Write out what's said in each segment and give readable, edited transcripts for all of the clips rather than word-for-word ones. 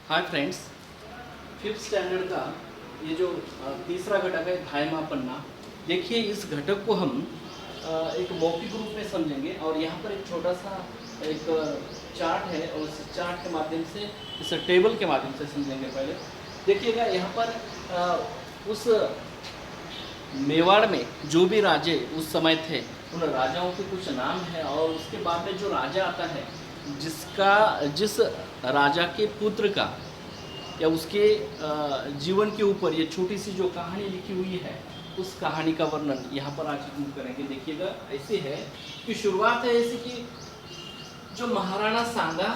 Hi friends, fifth standard का ये जो तीसरा घटक है धायमा पन्ना। देखिए, इस घटक को हम एक मौखिक रूप में समझेंगे और यहाँ पर एक छोटा सा एक चार्ट है और उस चार्ट के माध्यम से, इस टेबल के माध्यम से समझेंगे। पहले देखिएगा, यहाँ पर उस मेवाड़ में जो भी राजे उस समय थे उन राजाओं के कुछ नाम है और उसके बाद में जो राजा आता है जिस राजा के पुत्र का या उसके जीवन के ऊपर ये छोटी सी जो कहानी लिखी हुई है उस कहानी का वर्णन यहाँ पर आज हम करेंगे। देखिएगा, ऐसे है कि शुरुआत है ऐसे कि जो महाराणा सांगा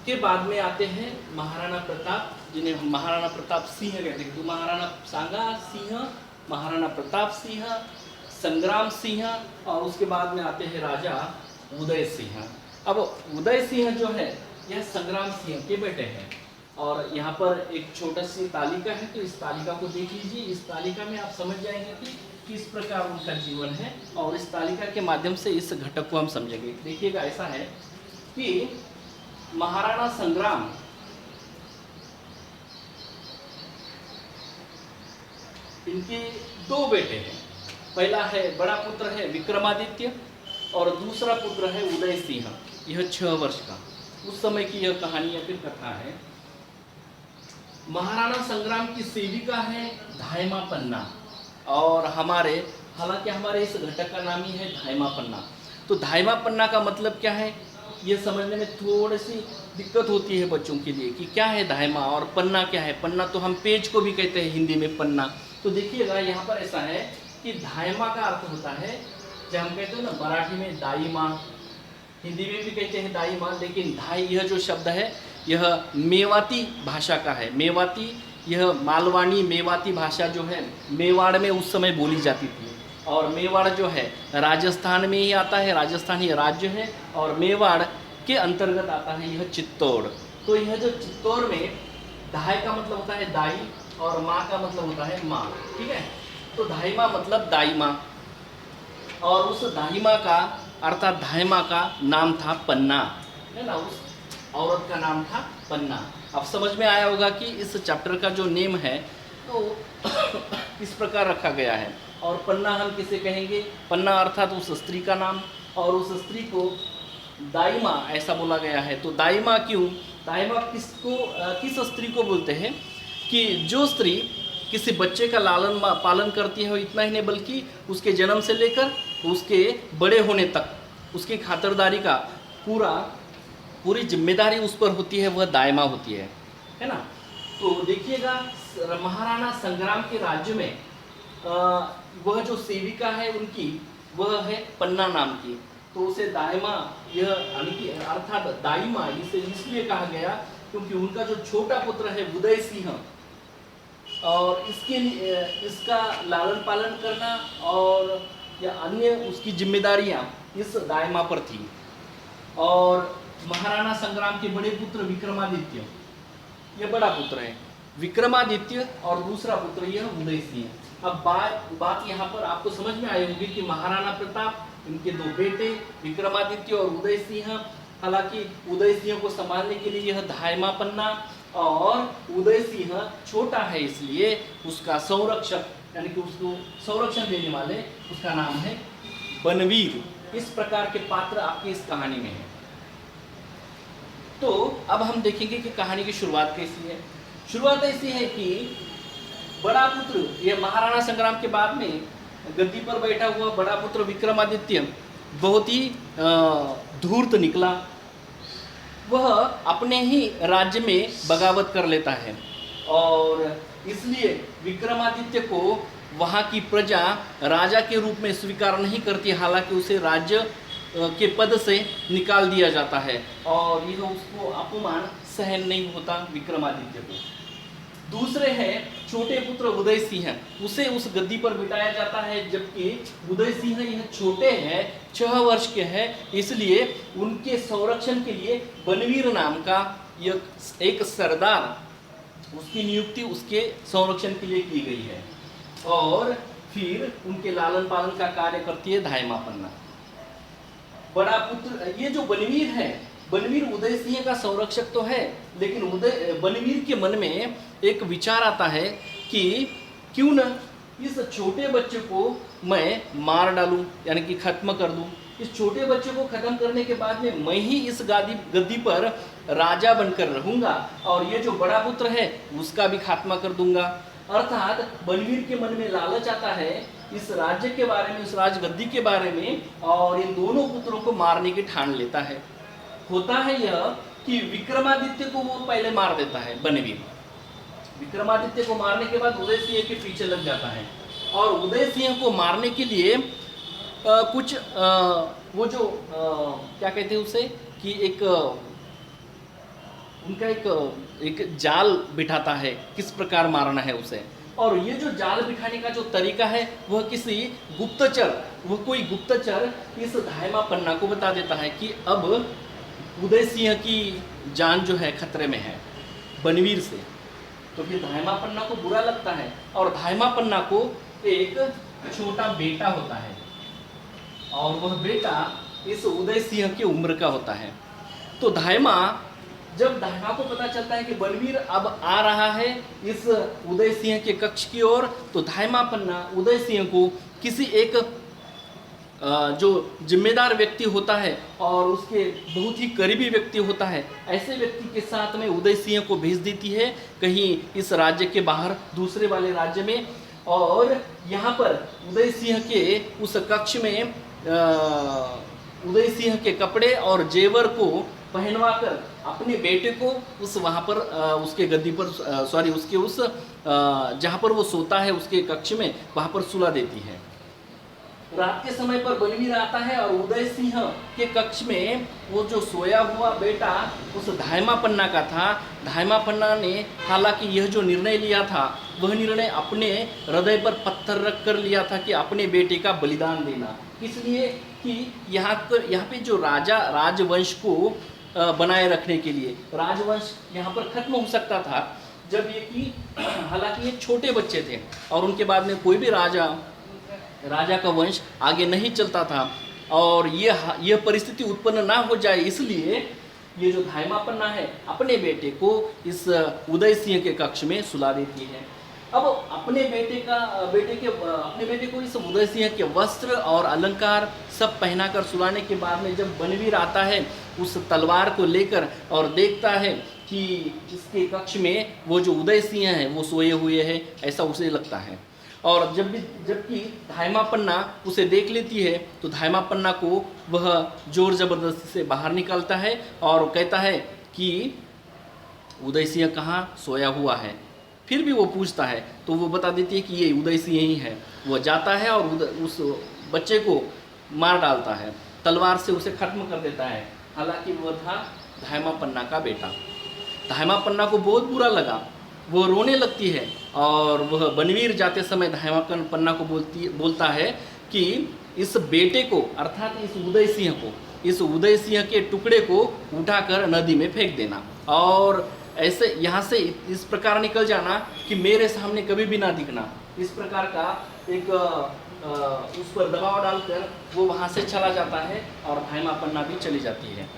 के बाद में आते हैं महाराणा प्रताप, जिन्हें हम महाराणा प्रताप सिंह कहते हैं। तो महाराणा सांगा सिंह, महाराणा प्रताप सिंह, संग्राम सिंह और उसके बाद में आते हैं राजा उदय सिंह। अब उदय सिंह जो है यह संग्राम सिंह के बेटे हैं और यहाँ पर एक छोटा सी तालिका है, तो इस तालिका को देख लीजिए। इस तालिका में आप समझ जाएंगे कि किस प्रकार उनका जीवन है और इस तालिका के माध्यम से इस घटक को हम समझेंगे। देखिएगा, ऐसा है कि महाराणा संग्राम इनके दो बेटे हैं। पहला है, बड़ा पुत्र है विक्रमादित्य और दूसरा पुत्र है उदय सिंह। यह 6 वर्ष का उस समय की यह कहानी या फिर कथा है। महाराणा संग्राम की सेविका है धायमा पन्ना और हालांकि हमारे इस घटक का नाम ही है धायमा पन्ना। तो धायमा पन्ना का मतलब क्या है, ये समझने में थोड़ी सी दिक्कत होती है बच्चों के लिए कि क्या है धायमा और पन्ना क्या है। पन्ना तो हम पेज को भी कहते हैं हिंदी में पन्ना। तो देखिएगा, यहाँ पर ऐसा है कि धायमा का अर्थ होता है, जब हम कहते हैं ना मराठी में दाई माँ, हिंदी में भी कहते हैं दाई माँ, लेकिन धाई यह जो शब्द है यह मेवाती भाषा का है। मेवाती, यह मालवानी मेवाती भाषा जो है मेवाड़ में उस समय बोली जाती थी और मेवाड़ जो है राजस्थान में ही आता है, राजस्थान ही राज्य है और मेवाड़ के अंतर्गत आता है यह चित्तौड़। तो यह जो चित्तौड़ में धाई का मतलब होता है दाई और माँ का मतलब होता है माँ, ठीक है। तो धाई माँ मतलब दाई माँ और उस दाई माँ का अर्थात धायमा का नाम था पन्ना, है ना। उस औरत का नाम था पन्ना। अब समझ में आया होगा कि इस चैप्टर का जो नेम है तो इस प्रकार रखा गया है। और पन्ना हम किसे कहेंगे, पन्ना अर्थात उस स्त्री का नाम और उस स्त्री को दाईमा ऐसा बोला गया है। तो दाईमा क्यों, दाईमा किस स्त्री को बोलते हैं कि जो स्त्री किसी बच्चे का लालन पालन करती है, और इतना ही नहीं बल्कि उसके जन्म से लेकर उसके बड़े होने तक उसकी खातिरदारी का पूरी जिम्मेदारी उस पर होती है, वह दायमा होती है ना। तो देखिएगा, महाराणा संग्राम के राज्य में वह जो सेविका है उनकी, वह है पन्ना नाम की। तो उसे दायमा, यह अर्थात दाईमा इसे इसलिए कहा गया क्योंकि उनका जो छोटा पुत्र है उदय सिंह और इसका लालन पालन करना और या अन्य उसकी जिम्मेदारियां इस दायमा पर थी। और महाराणा संग्राम के बड़े पुत्र विक्रमादित्य, यह बड़ा पुत्र है विक्रमादित्य और दूसरा पुत्र यह उदय सिंह। अब बात यहाँ पर आपको समझ में आई होगी कि महाराणा प्रताप, इनके 2 बेटे विक्रमादित्य और उदय सिंह। हालांकि उदय सिंह को संभालने के लिए यह धायमा पन्ना और उदय सिंह छोटा है इसलिए उसका संरक्षक यानी कि उसको संरक्षण देने वाले उसका नाम है बनवीर। इस प्रकार के पात्र आपकी इस कहानी में है। तो अब हम देखेंगे कि कहानी की शुरुआत कैसी है। शुरुआत ऐसी है कि बड़ा पुत्र, यह महाराणा संग्राम के बाद में गद्दी पर बैठा हुआ बड़ा पुत्र विक्रमादित्य बहुत ही धूर्त निकला। वह अपने ही राज्य में बगावत कर लेता है और इसलिए विक्रमादित्य को वहाँ की प्रजा राजा के रूप में स्वीकार नहीं करती। हालांकि उसे राज्य के पद से निकाल दिया जाता है और यह उसको अपमान सहन नहीं होता विक्रमादित्य को। दूसरे हैं छोटे पुत्र उदय सिंह, उसे उस गद्दी पर बिठाया जाता है, जबकि उदय सिंह यह छोटे हैं, 6 वर्ष के हैं, इसलिए उनके संरक्षण के लिए बनवीर नाम का एक सरदार, उसकी नियुक्ति उसके संरक्षण के लिए की गई है और फिर उनके लालन पालन का कार्य करती है धायमा पन्ना। बड़ा पुत्र, ये जो बनवीर है बनवीर उदय सिंह का संरक्षक तो है, लेकिन बनवीर के मन में एक विचार आता है कि क्यों न इस छोटे बच्चे को मैं मार डालूं, यानी कि खत्म कर दूं। इस छोटे बच्चे को खत्म करने के बाद में मैं ही इस गद्दी पर राजा बनकर रहूंगा और ये जो बड़ा पुत्र है उसका भी खात्मा कर दूंगा। अर्थात बनवीर के मन में लालच आता है इस राज्य के बारे में, इस राजगद्दी के बारे में, और इन दोनों पुत्रों को मारने की ठान लेता है। होता है यह कि विक्रमादित्य को वो पहले मार देता है बनवीर। विक्रमादित्य को मारने के बाद उदय सिंह के पीछे लग जाता है और उदय सिंह को मारने के लिए कुछ वो जो क्या कहते हैं उसे कि एक उनका एक जाल बिठाता है, किस प्रकार मारना है उसे। और ये जो जाल बिठाने का जो तरीका है वह कोई गुप्तचर इस धायमा पन्ना को बता देता है कि अब उदय सिंह की जान जो है खतरे में है बनवीर से। तो फिर धायमा पन्ना को बुरा लगता है और धायमा पन्ना को एक छोटा बेटा होता है और वह बेटा इस उदय सिंह की उम्र का होता है। तो जब धायमा को पता चलता है कि बनवीर अब आ रहा है इस उदय सिंह के कक्ष की ओर, तो धायमा पन्ना उदय सिंह को किसी एक जो जिम्मेदार व्यक्ति होता है और उसके बहुत ही करीबी व्यक्ति होता है, ऐसे व्यक्ति के साथ में उदय सिंह को भेज देती है कहीं इस राज्य के बाहर दूसरे वाले राज्य में। और यहाँ पर उदय सिंह के उस कक्ष में उदय सिंह के कपड़े और जेवर को पहनवा कर अपने बेटे को उस वहाँ पर उसके गद्दी पर उसके उस जहाँ पर वो सोता है उसके कक्ष में वहाँ पर सुला देती है। रात के समय पर बनवीर आता है और उदय सिंह के कक्ष में वो जो सोया हुआ बेटा उस धायमा पन्ना का था। धायमा पन्ना ने हालांकि यह जो निर्णय लिया था वह निर्णय अपने हृदय पर पत्थर रख कर लिया था कि अपने बेटे का बलिदान देना, इसलिए कि यहाँ पे जो राजवंश को बनाए रखने के लिए, राजवंश यहाँ पर खत्म हो सकता था जब ये कि हालांकि ये छोटे बच्चे थे और उनके बाद में कोई भी राजा का वंश आगे नहीं चलता था और यह परिस्थिति उत्पन्न ना हो जाए, इसलिए ये जो धायमा पन्ना है अपने बेटे को इस उदय सिंह के कक्ष में सुला देती है। अब अपने बेटे को इस उदय सिंह के वस्त्र और अलंकार सब पहनाकर सुलाने के बाद में जब बनवीर आता है उस तलवार को लेकर और देखता है कि इसके कक्ष में वो जो उदय सिंह है वो सोए हुए हैं, ऐसा उसे लगता है। और जबकि धायमा पन्ना उसे देख लेती है तो धायमा पन्ना को वह जोर जबरदस्ती से बाहर निकालता है और कहता है कि उदय सिंह कहाँ सोया हुआ है। फिर भी वो पूछता है तो वो बता देती है कि ये उदय सिंह ही है। वो जाता है और उस बच्चे को मार डालता है, तलवार से उसे खत्म कर देता है। हालांकि वह था धायमा पन्ना का बेटा। धायमा पन्ना को बहुत बुरा लगा, वो रोने लगती है और वह बनवीर जाते समय धायमा पन्ना को बोलता है कि इस बेटे को अर्थात इस उदय सिंह के टुकड़े को उठाकर नदी में फेंक देना और ऐसे यहाँ से इस प्रकार निकल जाना कि मेरे सामने कभी भी ना दिखना। इस प्रकार का एक उस पर दबाव डालकर वो वहाँ से चला जाता है और धायमा पन्ना भी चली जाती है।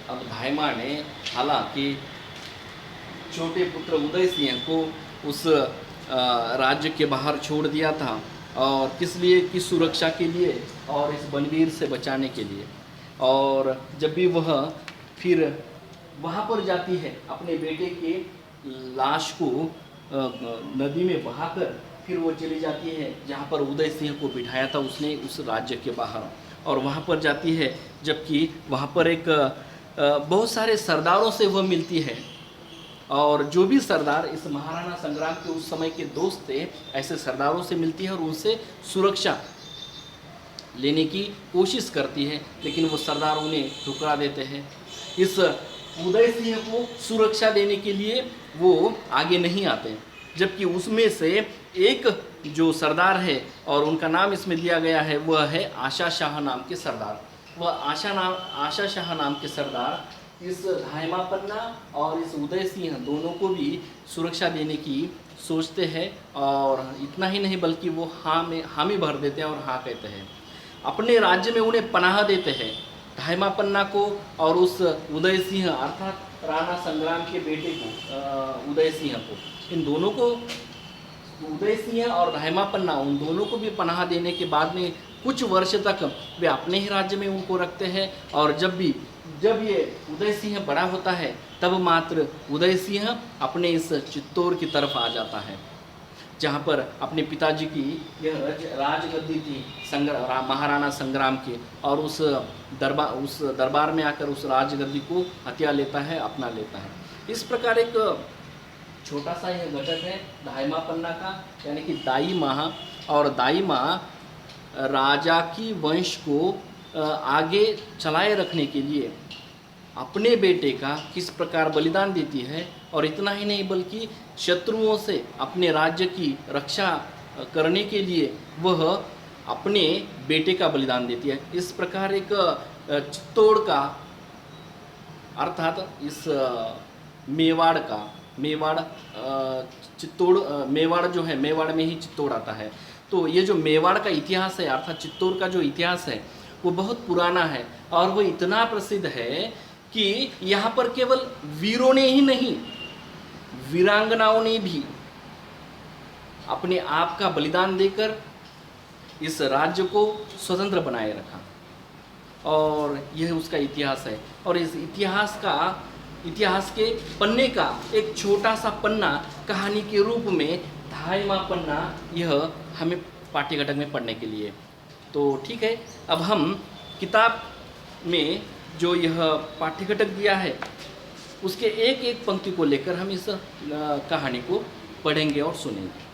अब धायमा ने हालांकि छोटे पुत्र उदय सिंह को उस राज्य के बाहर छोड़ दिया था और किस लिए, कि सुरक्षा के लिए और इस बनवीर से बचाने के लिए। और जब भी वह फिर वहाँ पर जाती है अपने बेटे के लाश को नदी में बहाकर फिर वो चली जाती है जहाँ पर उदय सिंह को बिठाया था उसने उस राज्य के बाहर, और वहाँ पर जाती है जबकि वहाँ पर एक बहुत सारे सरदारों से वह मिलती है और जो भी सरदार इस महाराणा संग्राम के उस समय के दोस्त थे ऐसे सरदारों से मिलती है और उनसे सुरक्षा लेने की कोशिश करती है, लेकिन वो सरदार उन्हें ठुकरा देते हैं। इस उदय सिंह को सुरक्षा देने के लिए वो आगे नहीं आते, जबकि उसमें से एक जो सरदार है और उनका नाम इसमें दिया गया है वह है आशा शाह नाम के सरदार। वह आशा शाह नाम के सरदार इस धायमा पन्ना और इस उदय सिंह दोनों को भी सुरक्षा देने की सोचते हैं और इतना ही नहीं बल्कि वो हाँ में हामी भर देते हैं और हाँ कहते हैं। अपने राज्य में उन्हें पनाह देते हैं। धायमा पन्ना को और उस उदय सिंह अर्थात राणा संग्राम के बेटे को उदय सिंह को, इन दोनों को, उदय सिंह और धायमा पन्ना, उन दोनों को भी पनाह देने के बाद में कुछ वर्ष तक वे अपने ही राज्य में उनको रखते हैं। और जब ये उदय सिंह बड़ा होता है तब मात्र उदय सिंह अपने इस चित्तौड़ की तरफ आ जाता है, जहाँ पर अपने पिताजी की यह राजगद्दी थी महाराणा संग्राम की, और उस दरबार में आकर उस राजगद्दी को हथिया लेता है, अपना लेता है। इस प्रकार एक छोटा सा यह घटक है धायमा पन्ना का, यानी कि दाई माँ। और दाई माँ राजा की वंश को आगे चलाए रखने के लिए अपने बेटे का किस प्रकार बलिदान देती है, और इतना ही नहीं बल्कि शत्रुओं से अपने राज्य की रक्षा करने के लिए वह अपने बेटे का बलिदान देती है। इस प्रकार एक चित्तौड़ का अर्थात इस मेवाड़ जो है, मेवाड़ में ही चित्तौड़ आता है। तो ये जो मेवाड़ का इतिहास है अर्थात चित्तौड़ का जो इतिहास है वो बहुत पुराना है, और वो इतना प्रसिद्ध है कि यहाँ पर केवल वीरों ने ही नहीं, वीरांगनाओं ने भी अपने आप का बलिदान देकर इस राज्य को स्वतंत्र बनाए रखा, और यह उसका इतिहास है। और इस इतिहास के पन्ने का एक छोटा सा पन्ना कहानी के रूप में धायमा पन्ना, यह हमें पाठ्य घटक में पढ़ने के लिए। तो ठीक है, अब हम किताब में जो यह पाठ्य घटक दिया है उसके एक एक पंक्ति को लेकर हम इस कहानी को पढ़ेंगे और सुनेंगे।